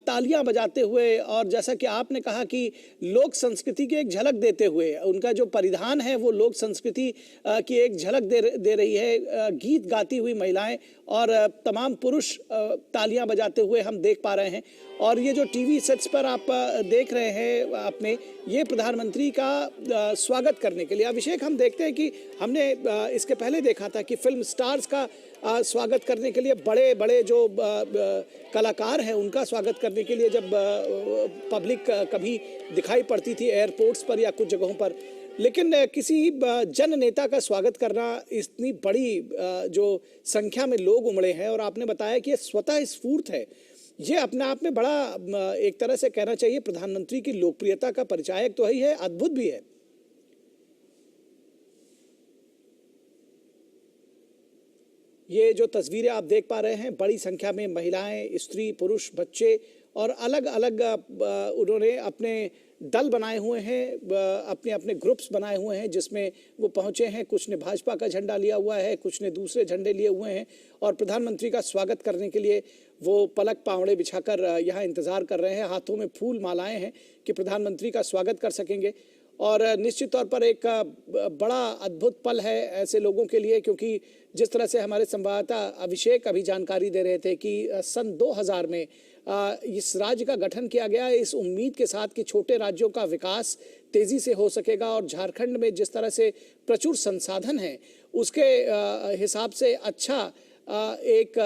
तालियां बजाते हुए और जैसा कि आपने कहा कि लोक संस्कृति की एक झलक देते हुए, उनका जो परिधान है वो लोक संस्कृति की एक झलक दे रही है। गीत गाती हुई महिलाएं और तमाम पुरुष तालियां बजाते हुए हम देख पा रहे हैं। और ये जो टीवी सेट्स पर आप देख रहे हैं अपने, ये प्रधानमंत्री का स्वागत करने के लिए, अभिषेक, हम देखते हैं कि हमने इसके पहले देखा था कि फिल्म स्टार्स का स्वागत करने के लिए बड़े बड़े जो कलाकार हैं उनका स्वागत करने के लिए जब पब्लिक कभी दिखाई पड़ती थी एयरपोर्ट्स पर या कुछ जगहों पर, लेकिन किसी जन नेता का स्वागत करना, इतनी बड़ी जो संख्या में लोग उमड़े हैं और आपने बताया कि ये स्वतः स्फूर्त है, ये अपने आप में बड़ा एक तरह से कहना चाहिए प्रधानमंत्री की लोकप्रियता का परिचायक तो ही है, अद्भुत भी है। ये जो तस्वीरें आप देख पा रहे हैं, बड़ी संख्या में महिलाएं, स्त्री, पुरुष, बच्चे और अलग अलग उन्होंने अपने दल बनाए हुए हैं, अपने अपने ग्रुप्स बनाए हुए हैं जिसमें वो पहुंचे हैं। कुछ ने भाजपा का झंडा लिया हुआ है, कुछ ने दूसरे झंडे लिए हुए हैं और प्रधानमंत्री का स्वागत करने के लिए वो पलक पावड़े बिछाकर यहाँ इंतजार कर रहे हैं। हाथों में फूल मालाएं हैं कि प्रधानमंत्री का स्वागत कर सकेंगे। और निश्चित तौर पर एक बड़ा अद्भुत पल है ऐसे लोगों के लिए, क्योंकि जिस तरह से हमारे संवाददाता अभिषेक अभी जानकारी दे रहे थे कि सन 2000 में इस राज्य का गठन किया गया इस उम्मीद के साथ कि छोटे राज्यों का विकास तेजी से हो सकेगा और झारखंड में जिस तरह से प्रचुर संसाधन हैं उसके हिसाब से अच्छा एक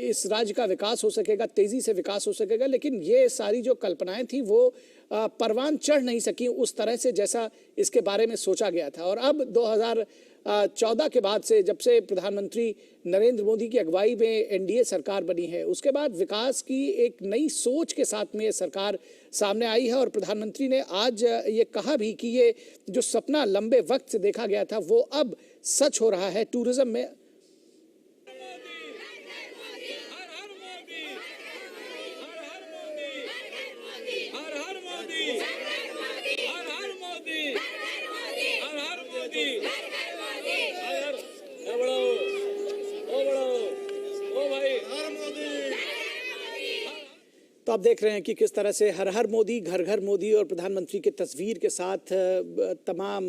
इस राज्य का विकास हो सकेगा, तेजी से विकास हो सकेगा। लेकिन ये सारी जो कल्पनाएं थी वो परवान चढ़ नहीं सकी उस तरह से जैसा इसके बारे में सोचा गया था। और अब 2014 के बाद से, जब से प्रधानमंत्री नरेंद्र मोदी की अगुवाई में एनडीए सरकार बनी है, उसके बाद विकास की एक नई सोच के साथ में ये सरकार सामने आई है। और प्रधानमंत्री ने आज ये कहा भी कि ये जो सपना लंबे वक्त से देखा गया था वो अब सच हो रहा है। टूरिज्म में तो आप देख रहे हैं कि किस तरह से हर हर मोदी, घर घर मोदी और प्रधानमंत्री के तस्वीर के साथ तमाम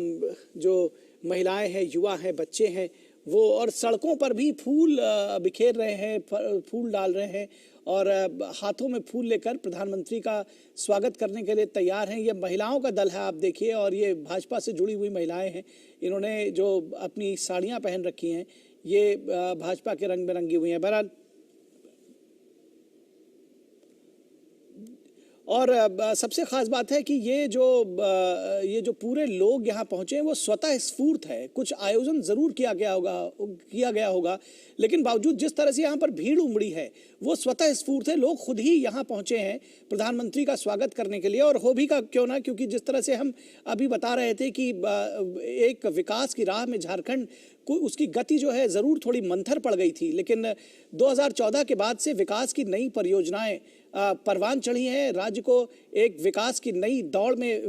जो महिलाएं हैं, युवा हैं, बच्चे हैं, वो और सड़कों पर भी फूल बिखेर रहे हैं, फूल डाल रहे हैं और हाथों में फूल लेकर प्रधानमंत्री का स्वागत करने के लिए तैयार हैं। ये महिलाओं का दल है, आप देखिए, और ये भाजपा से जुड़ी हुई महिलाएं हैं। इन्होंने जो अपनी साड़ियां पहन रखी हैं ये भाजपा के रंग में रंगी हुई हैं। बहरहाल और सबसे ख़ास बात है कि ये जो पूरे लोग यहाँ पहुँचे हैं वो स्वतः स्फूर्त है। कुछ आयोजन ज़रूर किया गया होगा, लेकिन बावजूद जिस तरह से यहाँ पर भीड़ उमड़ी है वो स्वतः स्फूर्त है। लोग खुद ही यहाँ पहुँचे हैं प्रधानमंत्री का स्वागत करने के लिए। और हो भी का क्यों ना, क्योंकि जिस तरह से हम अभी बता रहे थे कि एक विकास की राह में झारखंड को उसकी गति जो है ज़रूर थोड़ी मंथर पड़ गई थी, लेकिन 2014 के बाद से विकास की नई परियोजनाएं परवान चढ़ी हैं। राज्य को एक विकास की नई दौड़ में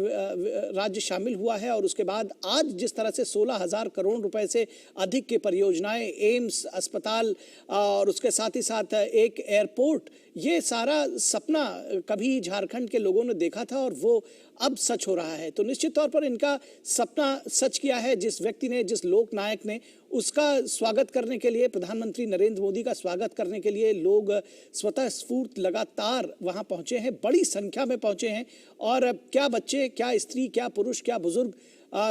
राज्य शामिल हुआ है। और उसके बाद आज जिस तरह से 16,000 करोड़ रुपए से अधिक की परियोजनाएं, एम्स, अस्पताल और उसके साथ ही साथ एक एयरपोर्ट, ये सारा सपना कभी झारखंड के लोगों ने देखा था और वो अब सच हो रहा है। तो निश्चित तौर पर इनका सपना सच किया है जिस व्यक्ति ने, जिस लोक नायक ने। उसका स्वागत करने के लिए, प्रधानमंत्री नरेंद्र मोदी का स्वागत करने के लिए लोग स्वतः स्फूर्त लगातार वहां पहुंचे हैं, बड़ी संख्या में पहुंचे हैं। और क्या बच्चे, क्या स्त्री, क्या पुरुष, क्या बुजुर्ग,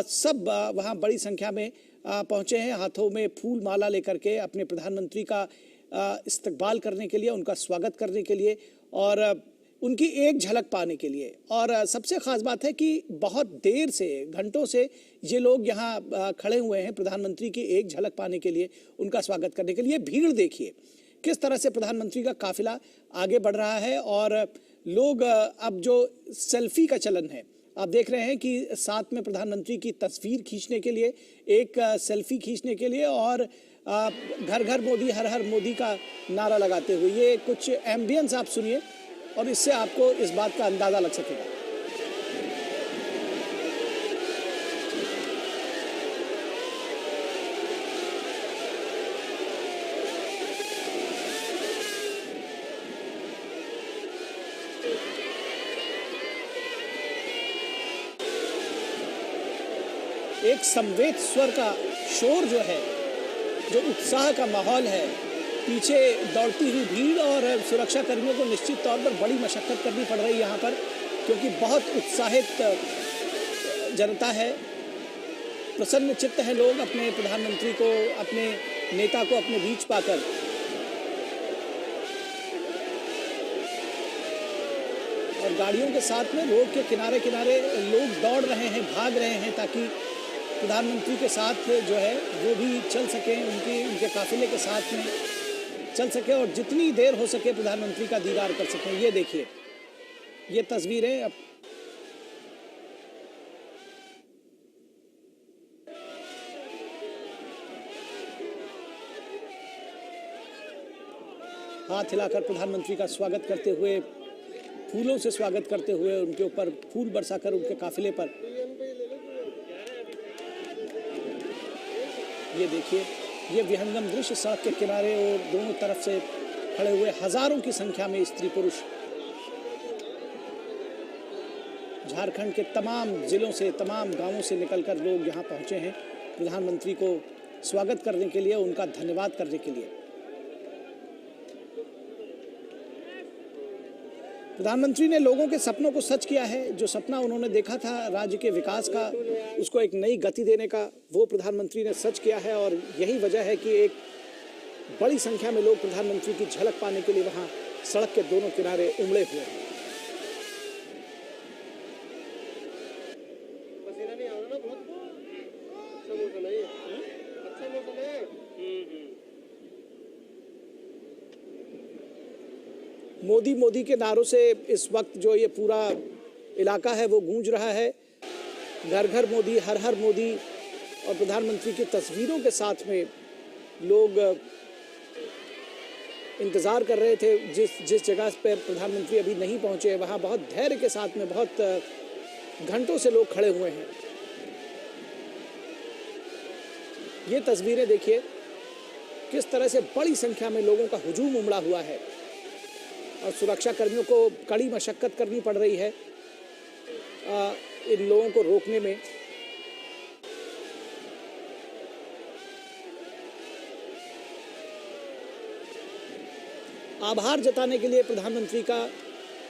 सब वहां बड़ी संख्या में पहुंचे हैं, हाथों में फूल माला लेकर के अपने प्रधानमंत्री का इस्तकबाल करने के लिए, उनका स्वागत करने के लिए और उनकी एक झलक पाने के लिए। और सबसे ख़ास बात है कि बहुत देर से, घंटों से ये लोग यहाँ खड़े हुए हैं प्रधानमंत्री की एक झलक पाने के लिए, उनका स्वागत करने के लिए। भीड़ देखिए किस तरह से प्रधानमंत्री का काफिला आगे बढ़ रहा है। और लोग अब जो सेल्फी का चलन है, आप देख रहे हैं कि साथ में प्रधानमंत्री की तस्वीर खींचने के लिए, एक सेल्फी खींचने के लिए और घर घर मोदी, हर हर मोदी का नारा लगाते हुए, ये कुछ एम्बियंस आप सुनिए और इससे आपको इस बात का अंदाजा लग सकेगा। एक समवेत स्वर का शोर जो है, जो उत्साह का माहौल है, पीछे दौड़ती हुई भीड़ और सुरक्षा कर्मियों को निश्चित तौर पर बड़ी मशक्कत करनी पड़ रही है यहाँ पर, क्योंकि बहुत उत्साहित जनता है। प्रसन्न चित्त है लोग अपने प्रधानमंत्री को, अपने नेता को अपने बीच पाकर। और गाड़ियों के साथ में रोड के किनारे किनारे लोग दौड़ रहे हैं, भाग रहे हैं, ताकि प्रधानमंत्री के साथ जो है वो भी चल सकें, उनके काफिले के साथ में चल सके और जितनी देर हो सके प्रधानमंत्री का दीदार कर सकें। ये देखिए, ये तस्वीरें अब हाथ हिलाकर प्रधानमंत्री का स्वागत करते हुए, फूलों से स्वागत करते हुए, उनके ऊपर फूल बरसाकर उनके काफिले पर। ये देखिए, ये विहंगम दृश्य सड़क के किनारे और दोनों तरफ से खड़े हुए हजारों की संख्या में स्त्री पुरुष, झारखंड के तमाम जिलों से, तमाम गांवों से निकलकर लोग यहाँ पहुँचे हैं प्रधानमंत्री को स्वागत करने के लिए, उनका धन्यवाद करने के लिए। प्रधानमंत्री ने लोगों के सपनों को सच किया है। जो सपना उन्होंने देखा था राज्य के विकास का, उसको एक नई गति देने का, वो प्रधानमंत्री ने सच किया है। और यही वजह है कि एक बड़ी संख्या में लोग प्रधानमंत्री की झलक पाने के लिए वहां सड़क के दोनों किनारे उमड़े हुए हैं। मोदी मोदी के नारों से इस वक्त जो ये पूरा इलाका है वो गूंज रहा है। घर घर मोदी, हर हर मोदी, और प्रधानमंत्री की तस्वीरों के साथ में लोग इंतज़ार कर रहे थे। जिस जगह पर प्रधानमंत्री अभी नहीं पहुंचे, वहाँ बहुत धैर्य के साथ में बहुत घंटों से लोग खड़े हुए हैं। ये तस्वीरें देखिए, किस तरह से बड़ी संख्या में लोगों का हुजूम उमड़ा हुआ है और सुरक्षा कर्मियों को कड़ी मशक्कत करनी पड़ रही है इन लोगों को रोकने में। आभार जताने के लिए प्रधानमंत्री का,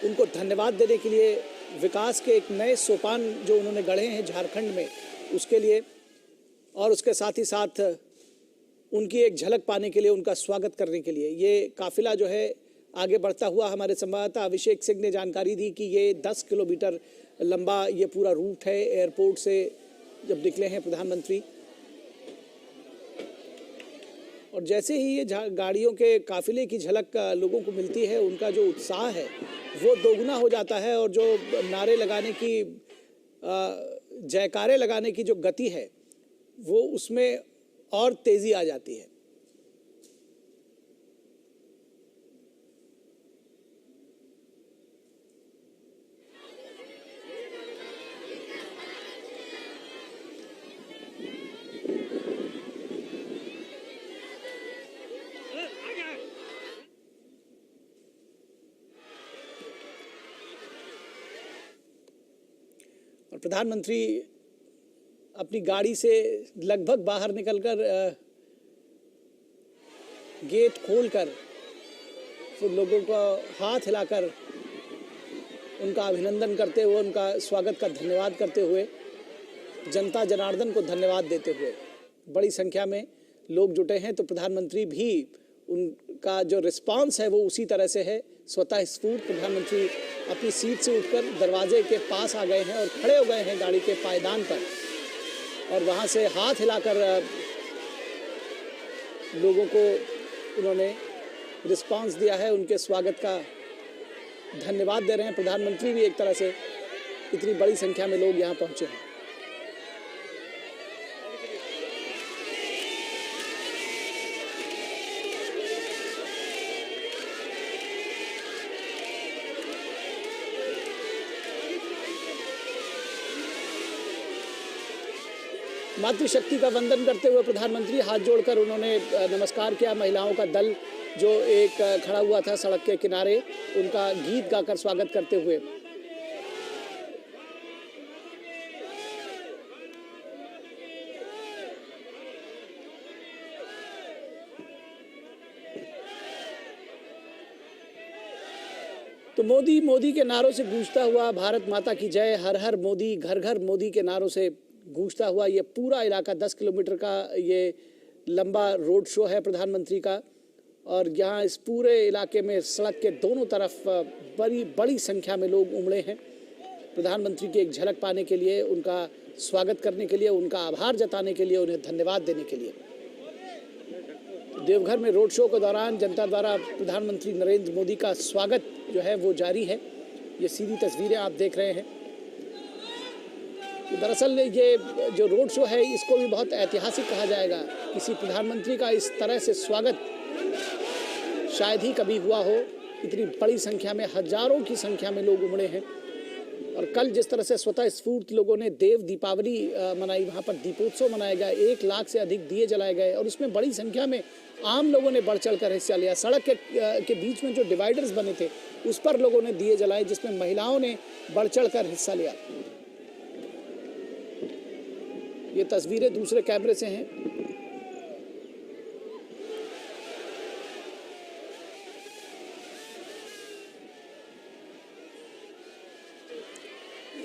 उनको धन्यवाद देने के लिए, विकास के एक नए सोपान जो उन्होंने गढ़े हैं झारखंड में, उसके लिए, और उसके साथ ही साथ उनकी एक झलक पाने के लिए, उनका स्वागत करने के लिए ये काफिला जो है आगे बढ़ता हुआ। हमारे संवाददाता अभिषेक सिंह ने जानकारी दी कि ये 10 किलोमीटर लंबा ये पूरा रूट है। एयरपोर्ट से जब निकले हैं प्रधानमंत्री, और जैसे ही ये गाड़ियों के काफिले की झलक लोगों को मिलती है, उनका जो उत्साह है वो दोगुना हो जाता है, और जो नारे लगाने की, जयकारे लगाने की जो गति है वो उसमें और तेजी आ जाती है। और प्रधानमंत्री अपनी गाड़ी से लगभग बाहर निकलकर गेट खोलकर फिर लोगों को हाथ हिलाकर उनका अभिनंदन करते हुए, उनका स्वागत का धन्यवाद करते हुए, जनता जनार्दन को धन्यवाद देते हुए बड़ी संख्या में लोग जुटे हैं। तो प्रधानमंत्री भी, उनका जो रिस्पांस है वो उसी तरह से है, स्वतः स्फूर्त। प्रधानमंत्री अपनी सीट से उठकर दरवाजे के पास आ गए हैं और खड़े हो गए हैं गाड़ी के पायदान पर, और वहाँ से हाथ हिलाकर लोगों को उन्होंने रिस्पांस दिया है, उनके स्वागत का धन्यवाद दे रहे हैं। प्रधानमंत्री भी एक तरह से, इतनी बड़ी संख्या में लोग यहाँ पहुँचे हैं। मातृशक्ति का वंदन करते हुए प्रधानमंत्री हाथ जोड़कर उन्होंने नमस्कार किया। महिलाओं का दल जो एक खड़ा हुआ था सड़क के किनारे, उनका गीत गाकर स्वागत करते हुए। तो मोदी मोदी के नारों से गूंजता हुआ भारत माता की जय, हर हर मोदी, घर घर मोदी के नारों से गूंजता हुआ ये पूरा इलाका 10 किलोमीटर का ये लंबा रोड शो है प्रधानमंत्री का। और यहाँ इस पूरे इलाके में सड़क के दोनों तरफ बड़ी बड़ी संख्या में लोग उमड़े हैं प्रधानमंत्री की एक झलक पाने के लिए, उनका स्वागत करने के लिए, उनका आभार जताने के लिए, उन्हें धन्यवाद देने के लिए। देवघर में रोड शो के दौरान जनता द्वारा प्रधानमंत्री नरेंद्र मोदी का स्वागत जो है वो जारी है। ये सीधी तस्वीरें आप देख रहे हैं। दरअसल ये जो रोड शो है इसको भी बहुत ऐतिहासिक कहा जाएगा। किसी प्रधानमंत्री का इस तरह से स्वागत शायद ही कभी हुआ हो। इतनी बड़ी संख्या में, हजारों की संख्या में लोग उमड़े हैं। और कल जिस तरह से स्वतः स्फूर्त लोगों ने देव दीपावली मनाई, वहाँ पर दीपोत्सव मनाया गया, 1 लाख से अधिक दिए जलाए गए और उसमें बड़ी संख्या में आम लोगों ने बढ़ चढ़कर हिस्सा लिया। सड़क के बीच में जो डिवाइडर्स बने थे उस पर लोगों ने दिए जलाए, जिसमें महिलाओं ने बढ़ चढ़कर हिस्सा लिया। ये तस्वीरें दूसरे कैमरे से हैं।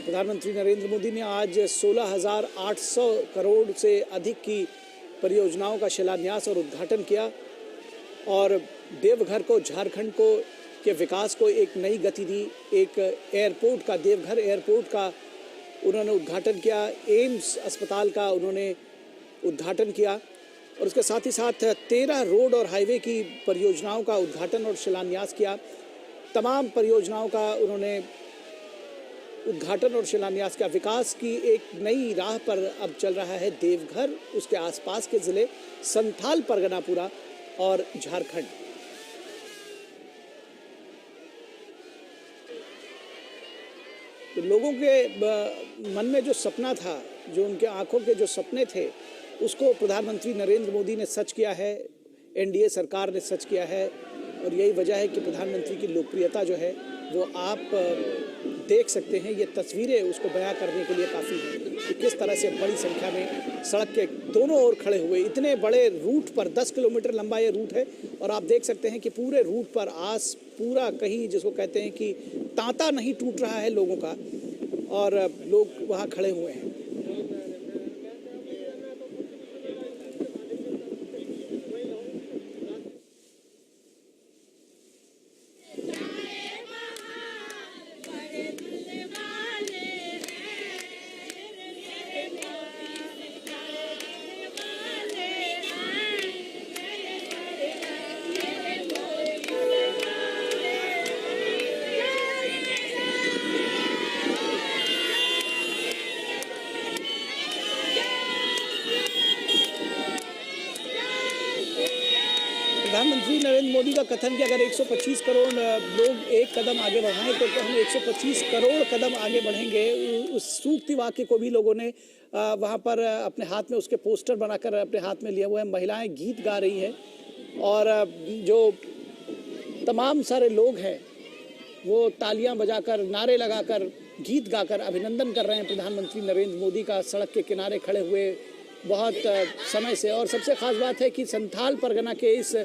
प्रधानमंत्री नरेंद्र मोदी ने आज 16,800 करोड़ से अधिक की परियोजनाओं का शिलान्यास और उद्घाटन किया और देवघर को, झारखंड को के विकास को एक नई गति दी। एक एयरपोर्ट का, देवघर एयरपोर्ट का उन्होंने उद्घाटन किया। एम्स अस्पताल का उन्होंने उद्घाटन किया और उसके साथ ही साथ 13 रोड और हाईवे की परियोजनाओं का उद्घाटन और शिलान्यास किया। तमाम परियोजनाओं का उन्होंने उद्घाटन और शिलान्यास का। विकास की एक नई राह पर अब चल रहा है देवघर, उसके आसपास के जिले, संथाल परगना पूरा और झारखंड। तो लोगों के मन में जो सपना था, जो उनके आंखों के जो सपने थे, उसको प्रधानमंत्री नरेंद्र मोदी ने सच किया है, एनडीए सरकार ने सच किया है। और यही वजह है कि प्रधानमंत्री की लोकप्रियता जो है वो आप देख सकते हैं। ये तस्वीरें उसको बयां करने के लिए काफ़ी हैं कि किस तरह से बड़ी संख्या में सड़क के दोनों ओर खड़े हुए, इतने बड़े रूट पर, 10 किलोमीटर लंबा ये रूट है और आप देख सकते हैं कि पूरे रूट पर पूरा कहीं जिसको कहते हैं कि तांता नहीं टूट रहा है लोगों का, और लोग वहाँ खड़े हुए हैं। प्रधानमंत्री नरेंद्र मोदी का कथन कि अगर 125 करोड़ लोग एक कदम आगे बढ़ाएं तो हम 125 करोड़ कदम आगे बढ़ेंगे। उस सूक्ति वाक्य को भी लोगों ने वहाँ पर अपने हाथ में उसके पोस्टर बनाकर अपने हाथ में लिए हुए हैं। महिलाएं गीत गा रही हैं और जो तमाम सारे लोग हैं वो तालियां बजाकर, नारे लगाकर, गीत गाकर अभिनंदन कर रहे हैं प्रधानमंत्री नरेंद्र मोदी का, सड़क के किनारे खड़े हुए बहुत समय से। और सबसे ख़ास बात है कि संथाल परगना के इस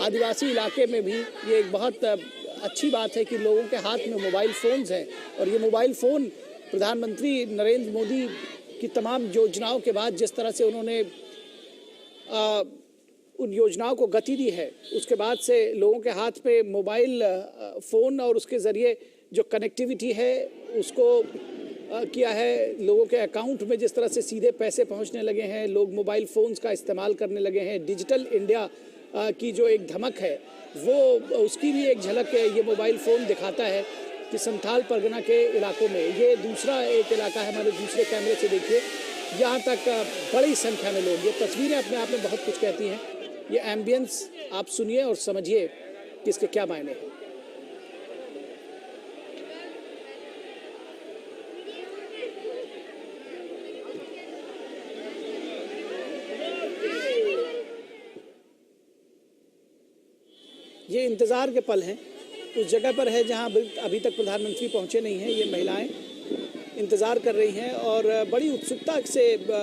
आदिवासी इलाके में भी ये एक बहुत अच्छी बात है कि लोगों के हाथ में मोबाइल फ़ोन्स हैं और ये मोबाइल फ़ोन प्रधानमंत्री नरेंद्र मोदी की तमाम योजनाओं के बाद जिस तरह से उन्होंने उन योजनाओं को गति दी है, उसके बाद से लोगों के हाथ पे मोबाइल फ़ोन और उसके ज़रिए जो कनेक्टिविटी है उसको किया है। लोगों के अकाउंट में जिस तरह से सीधे पैसे पहुंचने लगे हैं, लोग मोबाइल फ़ोन्स का इस्तेमाल करने लगे हैं। डिजिटल इंडिया की जो एक धमक है वो, उसकी भी एक झलक है ये मोबाइल फ़ोन दिखाता है कि संथाल परगना के इलाकों में, ये दूसरा एक इलाका है, हमारे दूसरे कैमरे से देखिए, यहाँ तक बड़ी संख्या में लोग। ये तस्वीरें अपने आप में बहुत कुछ कहती हैं। ये एम्बियंस आप सुनिए और समझिए कि इसके क्या मायने हैं। ये इंतज़ार के पल हैं। उस जगह पर है जहाँ अभी तक प्रधानमंत्री पहुँचे नहीं हैं। ये महिलाएं इंतज़ार कर रही हैं और बड़ी उत्सुकता से